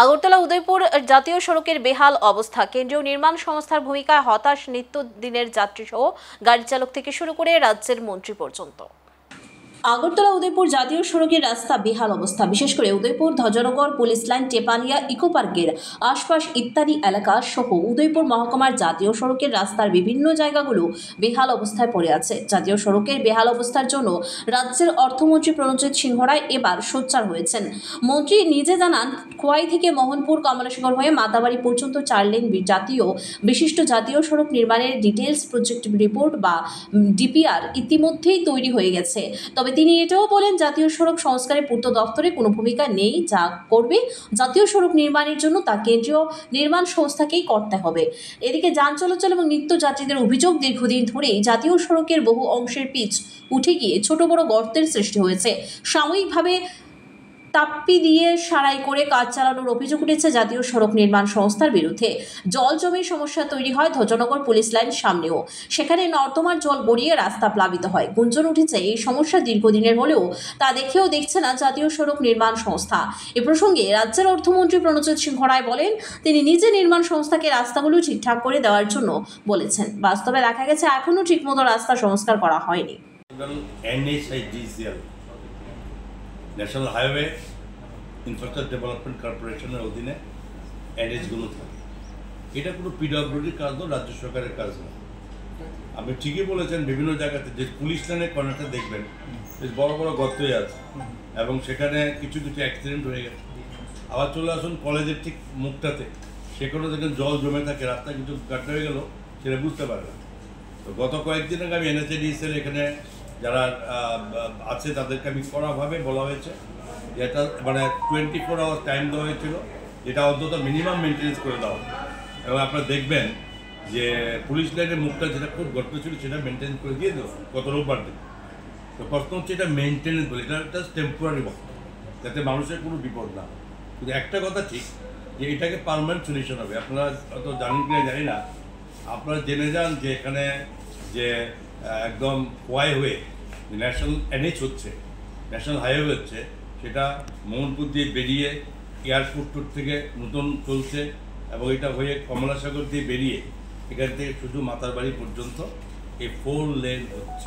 আগরতলা উদয়পুর জাতীয় সড়কের বেহাল অবস্থা। কেন্দ্রীয় নির্মাণ সংস্থার ভূমিকায় হতাশ নিত্যদিনের যাত্রী সহ গাড়ি চালক থেকে শুরু করে রাজ্যের মন্ত্রী পর্যন্ত। আগরতলা উদয়পুর জাতীয় সড়কের রাস্তা বেহাল অবস্থা। বিশেষ করে Udaipur Dhwajnagar police line Tepania eco পার্কের আশপাশ ইত্যাদি এলাকা সহ উদয়পুর মহকুমার জাতীয় সড়কের রাস্তার বিভিন্ন জায়গাগুলো বেহাল অবস্থায় পড়ে আছে। জাতীয় সড়কের বেহাল অবস্থার জন্য রাজ্যের অর্থমন্ত্রী প্রণজিৎ সিংহ রায় এবার সোচ্চার হয়েছেন। মন্ত্রী নিজে জানান, খোয়াই থেকে মোহনপুর কমলাসাগর হয়ে মাতাবাড়ি পর্যন্ত 4 লেন বিশিষ্ট জাতীয় সড়ক নির্মাণের ডিটেলস প্রজেক্ট রিপোর্ট বা ডিপিআর ইতিমধ্যেই তৈরি হয়ে গেছে। তবে তিনি এটাও বলেন, জাতীয় সড়ক সংস্কারে পূর্ত দপ্তরে কোনো ভূমিকা নেই। যা করবে জাতীয় সড়ক নির্মাণের জন্য তা কেন্দ্রীয় নির্মাণ সংস্থাকেই করতে হবে। এদিকে যান চলাচল এবং নিত্যযাত্রীদের অভিযোগ, দীর্ঘদিন ধরেই জাতীয় সড়কের বহু অংশের পিচ উঠে গিয়ে ছোট বড় গর্তের সৃষ্টি হয়েছে। সাময়িকভাবে তাপ্পি দিয়ে সারাই করে কাজ চালানোর অভিযোগ উঠেছে জাতীয় সড়ক নির্মাণ সংস্থার বিরুদ্ধে। জল জমে সমস্যা তৈরি হয় ধ্বজনগর পুলিশ লাইন সামনেও। সেখানে নর্দমার জল গড়িয়ে রাস্তা প্লাবিত হয়। গুঞ্জন উঠেছে এই সমস্যা দীর্ঘদিনের হলেও তা দেখছে না জাতীয় সড়ক নির্মাণ সংস্থা। এ প্রসঙ্গে রাজ্যের অর্থমন্ত্রী প্রণজিৎ সিংহ রায় বলেন, তিনি নিজে নির্মাণ সংস্থাকে রাস্তাগুলো ঠিকঠাক করে দেওয়ার জন্য বলেছেন। বাস্তবে দেখা গেছে এখনও ঠিকমতো রাস্তা সংস্কার করা হয়নি। ন্যাশনাল হাইওয়ে ইনফ্রাস্ট্রাকচার ডেভেলপমেন্ট কর্পোরেশনের অধীনে এনএইচগুলো থাকে। এটা কোনো পিডব্লিউডির কাজ নয়, রাজ্য সরকারের কাজ নয়। আপনি ঠিকই বলেছেন, বিভিন্ন জায়গাতে যে পুলিশ লাইনের কর্নারটা দেখবেন বেশ বড় বড় গর্তই আছে এবং সেখানে কিছু কিছু অ্যাক্সিডেন্ট হয়ে গেছে। আবার চলে আসুন কলেজের ঠিক মুখটাতে, সেখানে দেখেন জল জমে থাকে, রাস্তা কিছু কাটা হয়ে গেল সেটা বুঝতে পারে না। তো গত কয়েকদিন আগে আমি এনএচএডিসির এখানে যারা আছে তাদেরকে আমি কড়াভাবে বলা হয়েছে, যেটা মানে 24 আওয়ার টাইম দেওয়া হয়েছিল, যেটা অন্তত মিনিমাম মেনটেন্স করে দেওয়া। এবং আপনারা দেখবেন যে পুলিশ লাইনের মুখটা যেটা খুব গর্ত ছিল সেটা মেনটেন করে দিয়ে দেবো গত রোববার দিন। তো প্রশ্ন হচ্ছে এটা মেনটেনেন্স বলে, এটা একটা টেম্পোরারি বক্তব্য, যাতে মানুষের কোনো বিপদ না। কিন্তু একটা কথা ঠিক যে এটাকে পারমানেন্ট সলিউশন হবে। আপনারা অত জানেন কিনা জানি না, আপনারা জেনে যান যে এখানে যে একদম খোয়াই হয়ে ন্যাশনাল এনএইচ হচ্ছে, ন্যাশনাল হাইওয়ে হচ্ছে, সেটা মোহনপুর দিয়ে বেরিয়ে এয়ারপোর্ট থেকে নতুন চলছে এবং এটা হয়ে কমলাসাগর দিয়ে বেরিয়ে এখান থেকে শুধু মাতারবাড়ি পর্যন্ত এই 4 লেন হচ্ছে।